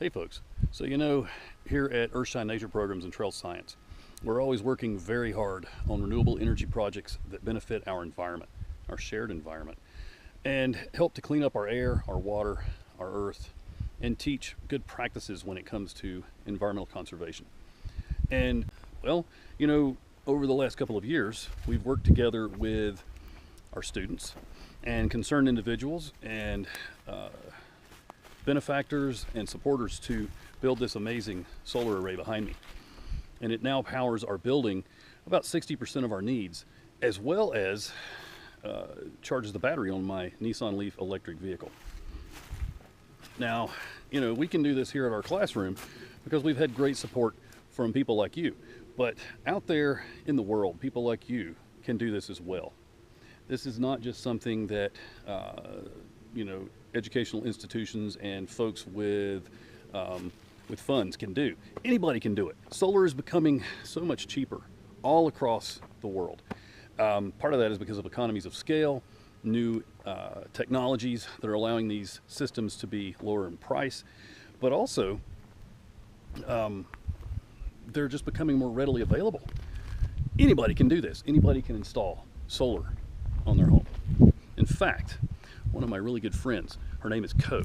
Hey folks, so here at Earthshine Nature Programs and Trail Science, we're always working very hard on renewable energy projects that benefit our environment, our shared environment, and help to clean up our air, our water, our earth, and teach good practices when it comes to environmental conservation. And well, over the last couple of years, we've worked together with our students and concerned individuals and benefactors and supporters to build this amazing solar array behind me. And it now powers our building about 60% of our needs, as well as charges the battery on my Nissan Leaf electric vehicle. Now, we can do this here at our classroom because we've had great support from people like you, but out there in the world, people like you can do this as well. This is not just something that educational institutions and folks with funds can do. Anybody can do it. Solar is becoming so much cheaper all across the world. Part of that is because of economies of scale, new technologies that are allowing these systems to be lower in price, but also they're just becoming more readily available. Anybody can do this. Anybody can install solar on their home. In fact, one of my really good friends, her name is Coe,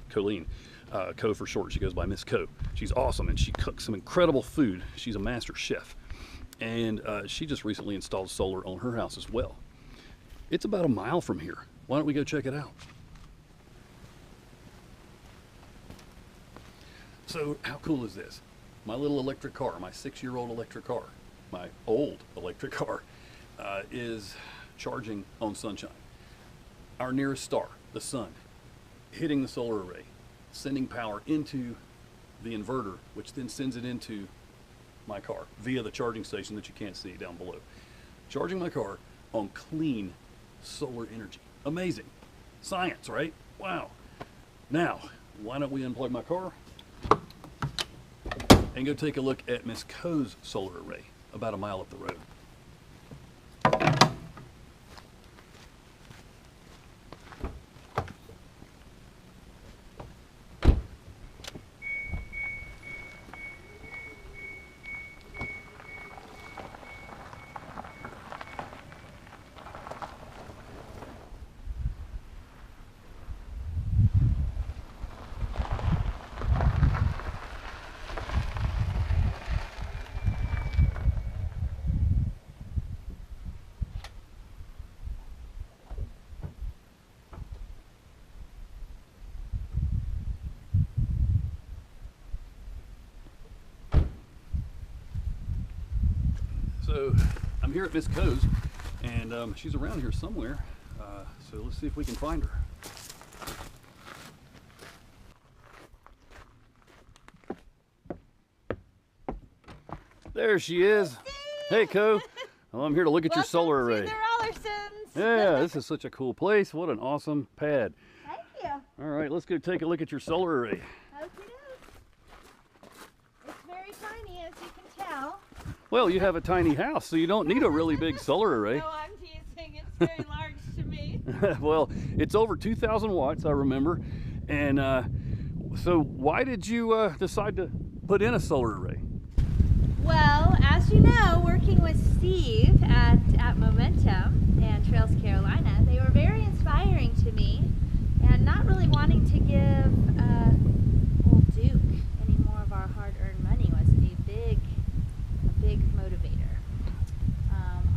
Colleen, Coe for short. She goes by Miss Coe. She's awesome and she cooks some incredible food. She's a master chef, and she just recently installed solar on her house as well. It's about a mile from here. Why don't we go check it out? So how cool is this? My little electric car, my 6-year-old electric car, my old electric car, is charging on sunshine. Our nearest star, the sun, hitting the solar array, sending power into the inverter, which then sends it into my car via the charging station that you can't see down below. Charging my car on clean solar energy. Amazing. Science, right? Wow. Now, why don't we unplug my car and go take a look at Miss Coe's solar array about a mile up the road. So I'm here at Miss Coe's, and she's around here somewhere, so let's see if we can find her. There she is. Hey Coe. Well, I'm here to look at your solar array. Yeah, this is such a cool place. What an awesome pad. Thank you. All right, let's go take a look at your solar array. Okay. It's very tiny, as you can tell. Well, you have a tiny house, so you don't need a really big solar array. No, I'm teasing. It's very large to me. Well, it's over 2,000 watts, I remember. And so why did you decide to put in a solar array? Well, as you know, working with Steve at Momentum and Trails Carolina, they were very inspiring to me, and not really wanting to give old Duke any more of our hard-earned money was a big motivator.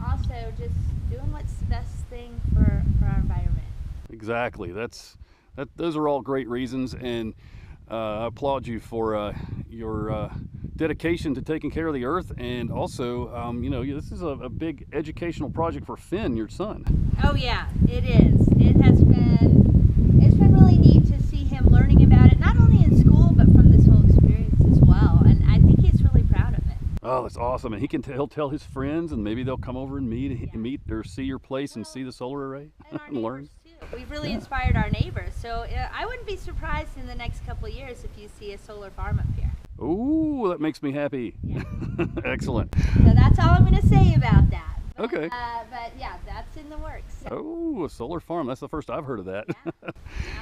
Also, just doing what's the best thing for our environment. Exactly. Those are all great reasons, and I applaud you for your dedication to taking care of the earth, and also, this is a big educational project for Finn, your son. Oh yeah, it is. It's been really neat to see him learning about it, not only in school, but from this whole experience as well. And I think he's really proud of it. Oh, that's awesome. And he'll tell his friends, and maybe they'll come over and meet or see your place and see the solar array and our and learn. Neighbors too. We've really inspired our neighbors. So I wouldn't be surprised in the next couple of years if you see a solar farm up here. Ooh, that makes me happy. Yeah. Excellent. So that's all I'm going to say about that. Okay. But yeah, that's in the works. So, Oh, a solar farm. That's the first I've heard of that. yeah, that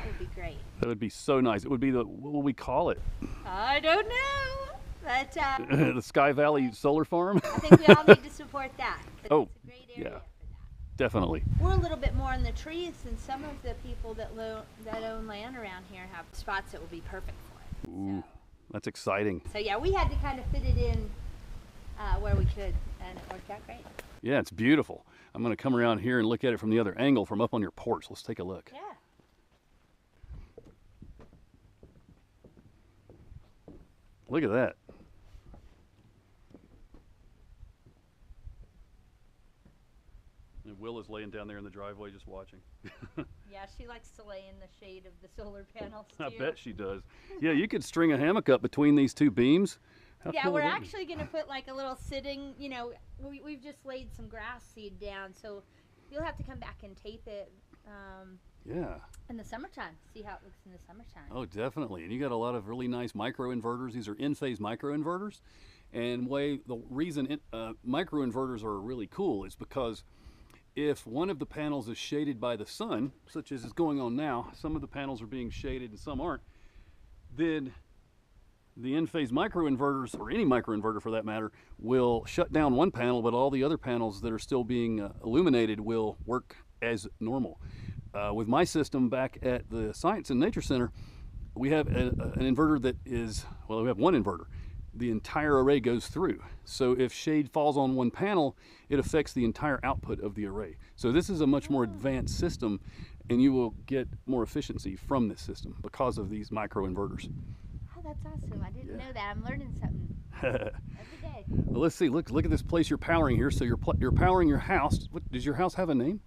would be great. That would be so nice. It would be what will we call it? I don't know, but The Sky Valley Solar Farm? I think we all need to support that. Oh, It's a great area yeah. for that. Definitely. We're a little bit more in the trees than some of the people that own land around here have spots that will be perfect for it. Ooh, that's exciting. So yeah, we had to kind of fit it in where we could, and it worked out great. Yeah, it's beautiful. I'm going to come around here and look at it from the other angle from up on your porch. Let's take a look. Yeah. Look at that. And Will is laying down there in the driveway just watching. Yeah, she likes to lay in the shade of the solar panels too. I bet she does. Yeah, you could string a hammock up between these two beams. How Yeah, cool we're would that be? actually going to put like a little sitting, we've just laid some grass seed down, so you'll have to come back and tape it Yeah. in the summertime, see how it looks in the summertime. Oh, definitely. And you got a lot of really nice micro inverters. These are in-phase micro inverters. And the reason micro inverters are really cool is because if one of the panels is shaded by the sun, such as is going on now, some of the panels are being shaded and some aren't, then the in-phase microinverters, or any microinverter for that matter, will shut down one panel, but all the other panels that are still being illuminated will work as normal. With my system back at the Science and Nature Center, we have an inverter that is, well, we have one inverter. The entire array goes through. So if shade falls on one panel, it affects the entire output of the array. So this is a much more advanced system, and you will get more efficiency from this system because of these microinverters. Oh, that's awesome. I didn't know that. I'm learning something every day. Well, let's see. Look at this place you're powering here. So you're powering your house. Does your house have a name?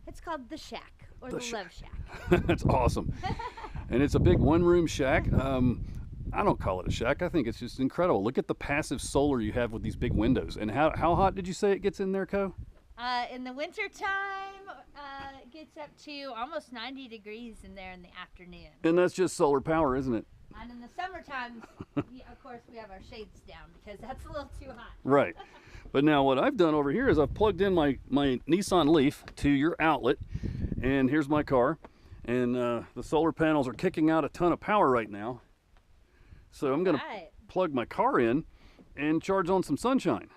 It's called The Shack, or The Love Shack. That's awesome. And it's a big one-room shack. I don't call it a shack. I think it's just incredible. Look at the passive solar you have with these big windows. And how hot did you say it gets in there, Co? In the winter time, it gets up to almost 90 degrees in there in the afternoon. And that's just solar power, isn't it? And in the summertime, of course, we have our shades down because that's a little too hot. Right. But now what I've done over here is I've plugged in my Nissan Leaf to your outlet. And here's my car. And the solar panels are kicking out a ton of power right now. So I'm going to plug my car in and charge on some sunshine.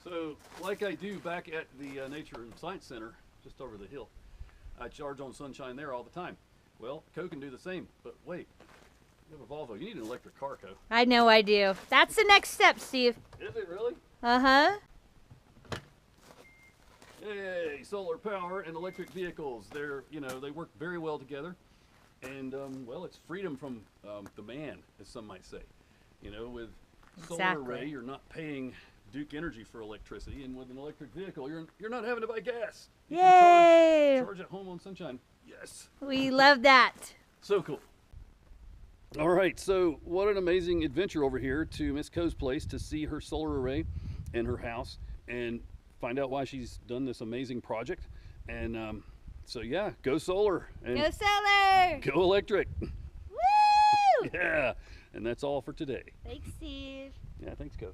So like I do back at the Nature and Science Center, just over the hill, I charge on sunshine there all the time. Well, Co can do the same, but wait, you have a Volvo. You need an electric car, Co. I know I do. That's the next step, Steve. Is it really? Uh-huh. Hey, solar power and electric vehicles. They work very well together. And, well, it's freedom from the man, as some might say. With solar array, you're not paying Duke Energy for electricity, and with an electric vehicle, you're not having to buy gas. You Yay! can charge at home on sunshine. Yes. We love that. So cool. All right, so what an amazing adventure over here to Miss Coe's place to see her solar array and her house and find out why she's done this amazing project. And so yeah, go solar and Go solar! go electric. Woo! Yeah, and that's all for today. Thanks, Steve. Yeah, thanks, Co.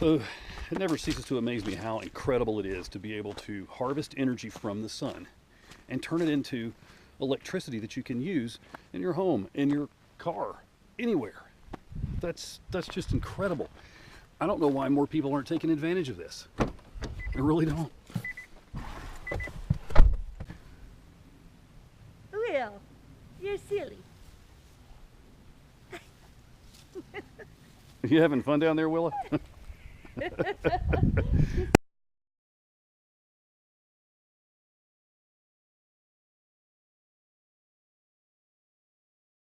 So it never ceases to amaze me how incredible it is to be able to harvest energy from the sun and turn it into electricity that you can use in your home, in your car, anywhere. That's just incredible. I don't know why more people aren't taking advantage of this. I really don't. Will, you're silly. You having fun down there, Willa?